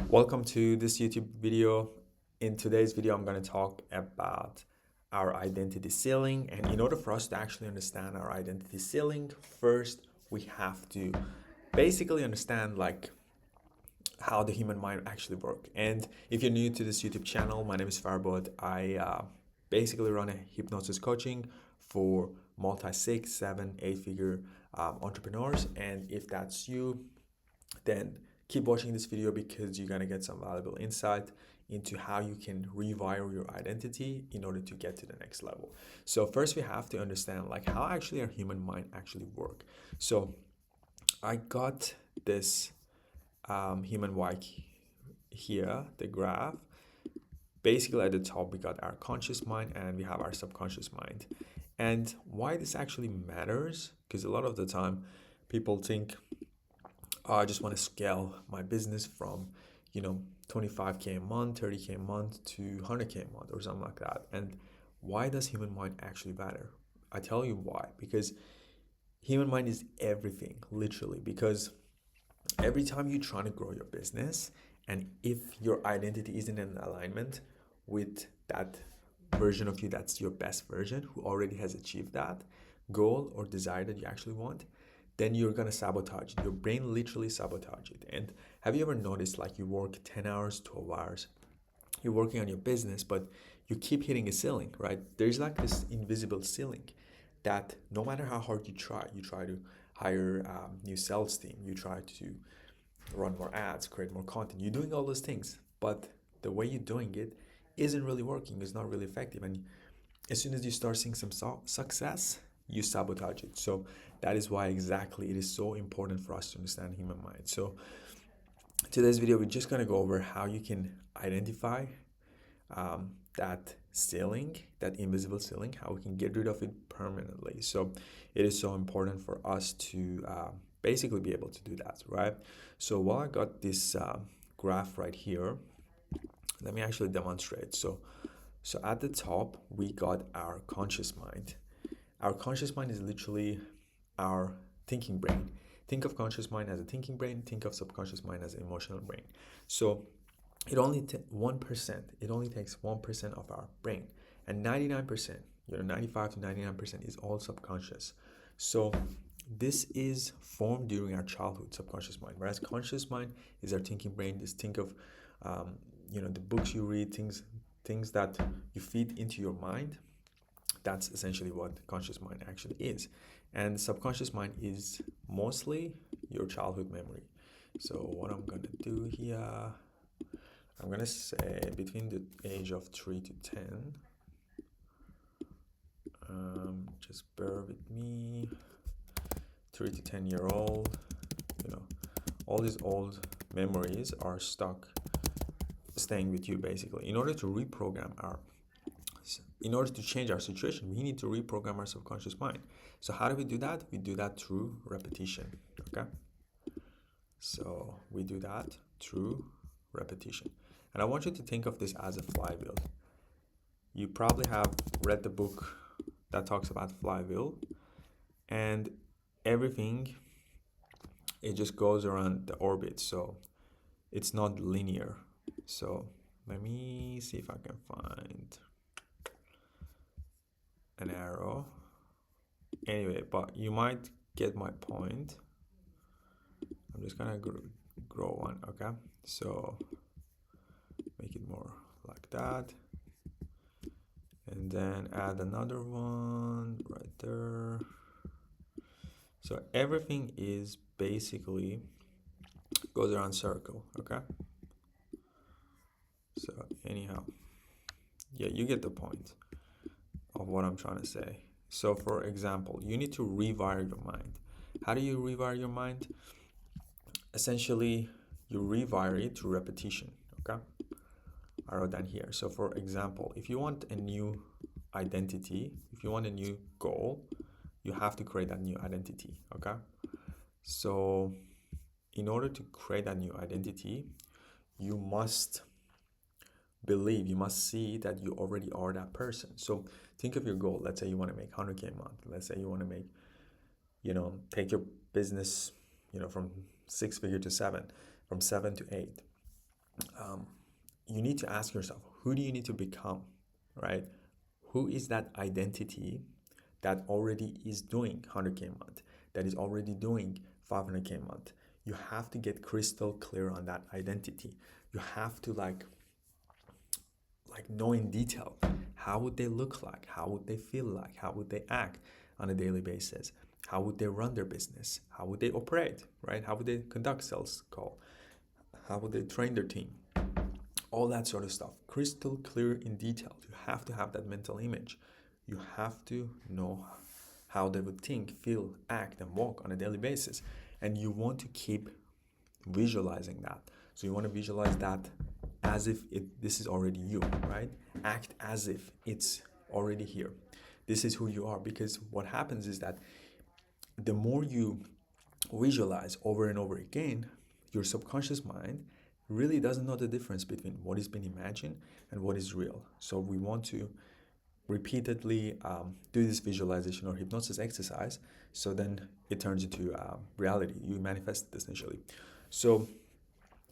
Welcome to this YouTube video. In today's video, I'm going to talk about our identity ceiling. And in order for us to actually understand our identity ceiling, first we have to basically understand how the human mind actually works. And if you're new to this YouTube channel, my name is Farbod. I basically run a hypnosis coaching for multi-6, 7, 8-figure entrepreneurs. And if that's you, then keep watching this video because you're going to get some valuable insight into how you can rewire your identity in order to get to the next level. So first we have to understand how actually our human mind actually work. So I got this human mind here, the graph. Basically at the top we got our conscious mind and we have our subconscious mind. And why this actually matters, because a lot of the time people think, I just want to scale my business from, 25K a month, 30K a month to 100K a month or something like that. And why does human mind actually matter? I tell you why. Because human mind is everything, literally. Because every time you're trying to grow your business, and if your identity isn't in alignment with that version of you that's your best version, who already has achieved that goal or desire that you actually want, then you're gonna sabotage it. Your brain literally sabotage it. And have you ever noticed you work 10 hours, 12 hours, you're working on your business, but you keep hitting a ceiling, right? There's this invisible ceiling that no matter how hard you try to hire new sales team, you try to run more ads, create more content, you're doing all those things, but the way you're doing it isn't really working, it's not really effective. And as soon as you start seeing some success, you sabotage it. So that is why exactly it is so important for us to understand human mind. So today's video, we're just going to go over how you can identify that ceiling, that invisible ceiling, how we can get rid of it permanently. So it is so important for us to basically be able to do that, right? So while I got this graph right here, let me actually demonstrate. So at the top, we got our conscious mind. Our conscious mind is literally our thinking brain. Think of conscious mind as a thinking brain. Think of subconscious mind as an emotional brain. So it only 1%. It only takes 1% of our brain, and 99%, 95 to 99% is all subconscious. So this is formed during our childhood, subconscious mind. Whereas conscious mind is our thinking brain. Just think of, the books you read, things that you feed into your mind. That's essentially what conscious mind actually is. And subconscious mind is mostly your childhood memory. So what I'm going to do here, I'm going to say between the age of 3 to 10. Just bear with me. 3 to 10-year-old, all these old memories are staying with you basically. In order to change our situation, we need to reprogram our subconscious mind. So how do we do that? We do that through repetition, okay? So we do that through repetition. And I want you to think of this as a flywheel. You probably have read the book that talks about flywheel, and everything, it just goes around the orbit. So it's not linear. So let me see if I can find an arrow. Anyway, but you might get my point. I'm just gonna grow one, okay? So make it more like that, and then add another one right there. So everything is basically goes around circle, okay? So anyhow, yeah, you get the point of what I'm trying to say. So for example, you need to rewire your mind. How do you rewire your mind? Essentially, you rewire it through repetition, okay? I wrote that here. So for example, if you want a new identity, if you want a new goal, you have to create that new identity, okay? So in order to create that new identity, you must believe, you must see that you already are that person. So think of your goal. Let's say you want to make 100K a month. Let's say you want to make, take your business, from 6 figure to 7, from 7 to 8. you need to ask yourself, who do you need to become, right? Who is that identity that already is doing 100K a month, that is already doing 500K a month? You have to get crystal clear on that identity. You have to like know in detail, how would they look like, how would they feel like, how would they act on a daily basis, how would they run their business, how would they operate, right? How would they conduct sales call, how would they train their team, all that sort of stuff, crystal clear in detail. You have to have that mental image. You have to know how they would think, feel, act, and walk on a daily basis. And you want to keep visualizing that. So you want to visualize that as if this is already you, right? Act as if it's already here. This is who you are. Because what happens is that the more you visualize over and over again, your subconscious mind really doesn't know the difference between what is being imagined and what is real. So we want to repeatedly do this visualization or hypnosis exercise, so then it turns into reality. You manifest it essentially. So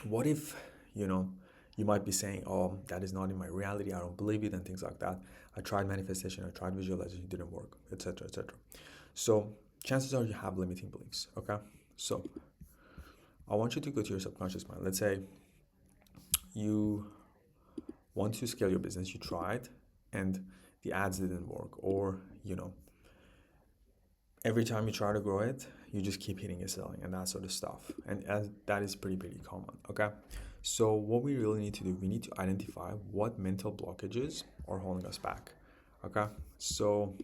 what if, you might be saying, oh, that is not in my reality, I don't believe it, and things like that. I tried manifestation, I tried visualization, it didn't work, etc., etc. So chances are you have limiting beliefs, okay? So I want you to go to your subconscious mind. Let's say you want to scale your business, you tried, and the ads didn't work, or every time you try to grow it, you just keep hitting a ceiling and that sort of stuff. And that is pretty common, okay? So what we really need to do, we need to identify what mental blockages are holding us back, okay? So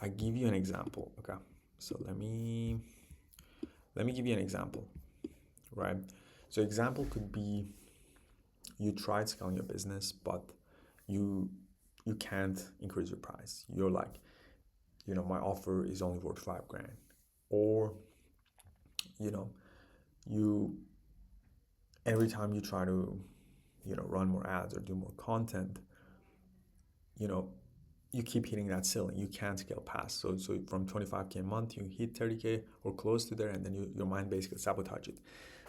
I give you an example, okay? So let me give you an example, right? So example could be, you tried scaling your business, but you can't increase your price. You're like, my offer is only worth $5,000. Or, you every time you try to, run more ads or do more content, you keep hitting that ceiling. You can't scale past. So from 25K a month, you hit 30K or close to there, and then your mind basically sabotage it.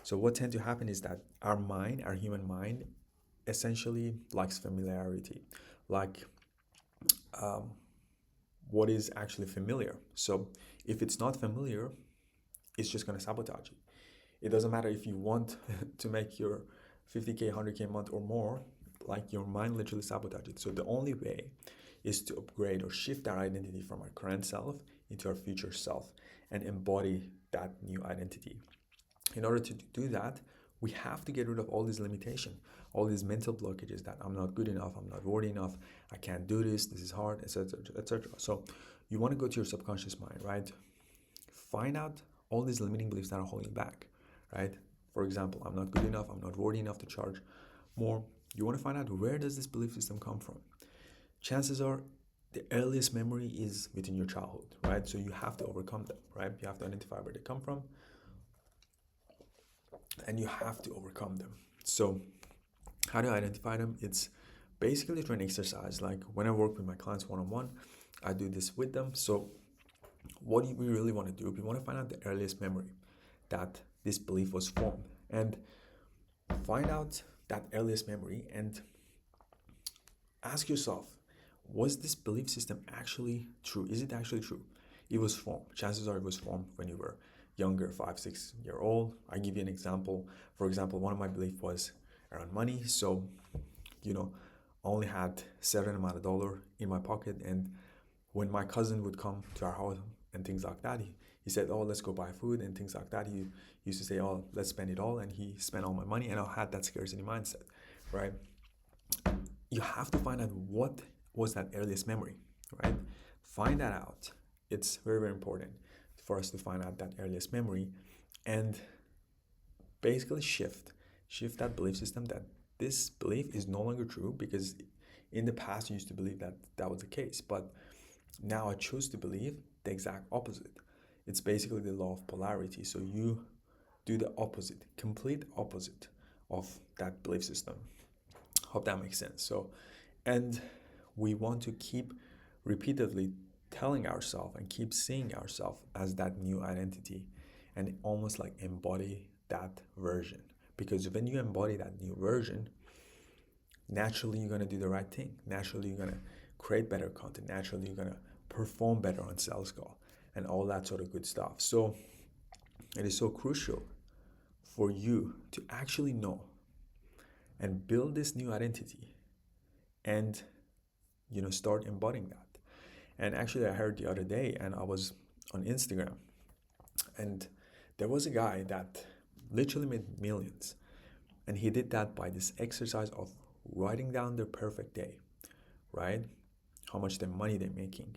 So what tends to happen is that our human mind, essentially likes familiarity, like what is actually familiar. So if it's not familiar, it's just going to sabotage it. It doesn't matter if you want to make your 50K, 100K a month or more, like your mind literally sabotages it. So the only way is to upgrade or shift our identity from our current self into our future self and embody that new identity. In order to do that, we have to get rid of all these limitations, all these mental blockages that I'm not good enough, I'm not worthy enough, I can't do this is hard, etc., etc. So you want to go to your subconscious mind, right? Find out all these limiting beliefs that are holding back, right? For example, I'm not good enough, I'm not worthy enough to charge more. You want to find out, where does this belief system come from? Chances are the earliest memory is within your childhood, right? So you have to overcome them, right? You have to identify where they come from, and you have to overcome them. So how do I identify them? It's basically through an exercise. Like when I work with my clients one-on-one, I do this with them. So what we really want to do, we want to find out the earliest memory that this belief was formed, and find out that earliest memory and ask yourself, was this belief system actually true? Is it actually true? It was formed. Chances are it was formed when you were younger, 5-6 year old. I give you an example. For example, one of my beliefs was around money. So, I only had certain amount of dollar in my pocket, and when my cousin would come to our house and things like that, he said, oh, let's go buy food and things like that. He used to say, oh, let's spend it all, and he spent all my money, and I had that scarcity mindset, right? You have to find out what was that earliest memory, right? Find that out. It's very, very important for us to find out that earliest memory and basically shift that belief system, that this belief is no longer true, because in the past you used to believe that that was the case, but now I choose to believe the exact opposite. It's basically the law of polarity. So you do the opposite, complete opposite of that belief system. Hope that makes sense. So, and we want to keep repeatedly telling ourselves and keep seeing ourselves as that new identity, and almost like embody that version, Because when you embody that new version, naturally you're going to do the right thing. Naturally you're going to create better content. Naturally you're going to perform better on sales call and all that sort of good stuff. So it is so crucial for you to actually know and build this new identity and start embodying that. And actually I heard the other day, and I was on Instagram, and there was a guy that literally made millions, and he did that by this exercise of writing down their perfect day, right? How much the money they're making,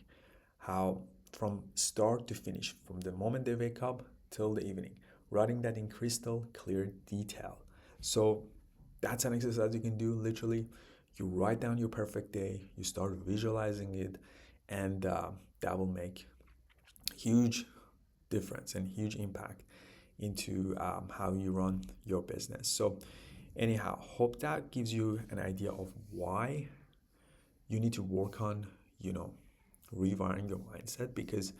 how from start to finish, from the moment they wake up till the evening, writing that in crystal clear detail. So that's an exercise you can do. Literally, you write down your perfect day, you start visualizing it, and that will make huge difference and huge impact into how you run your business. So anyhow, hope that gives you an idea of why you need to work on rewiring your mindset. Because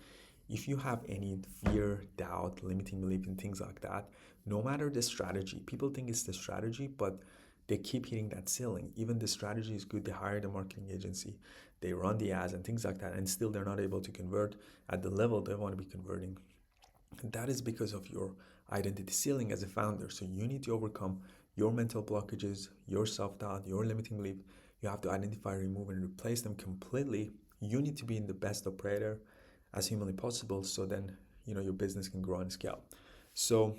if you have any fear, doubt, limiting belief and things like that, no matter the strategy, people think it's the strategy, but they keep hitting that ceiling. Even the strategy is good, they hire the marketing agency, they run the ads and things like that, and still they're not able to convert at the level they want to be converting. And that is because of your identity ceiling as a founder. So you need to overcome your mental blockages, your self-doubt, your limiting belief. You have to identify, remove, and replace them completely. You need to be in the best operator as humanly possible, so then your business can grow and scale. So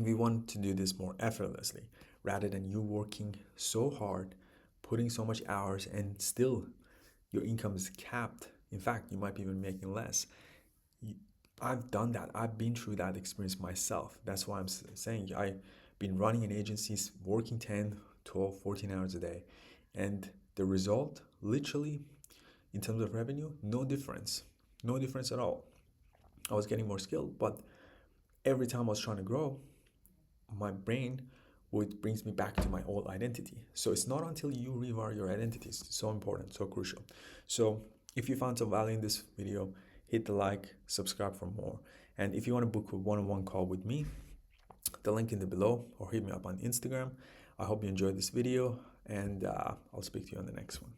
we want to do this more effortlessly, rather than you working so hard, putting so much hours, and still your income is capped. In fact, you might be even making less. I've done that. I've been through that experience myself. That's why I'm saying I've been running an agency, working 10, 12, 14 hours a day. And the result, literally, in terms of revenue, no difference. No difference at all. I was getting more skilled, but every time I was trying to grow, my brain brings me back to my old identity. So it's not until you rewire your identity. It's so important, so crucial. So if you found some value in this video, hit the like, subscribe for more. And if you want to book a one-on-one call with me, the link in the below, or hit me up on Instagram. I hope you enjoyed this video, and I'll speak to you on the next one.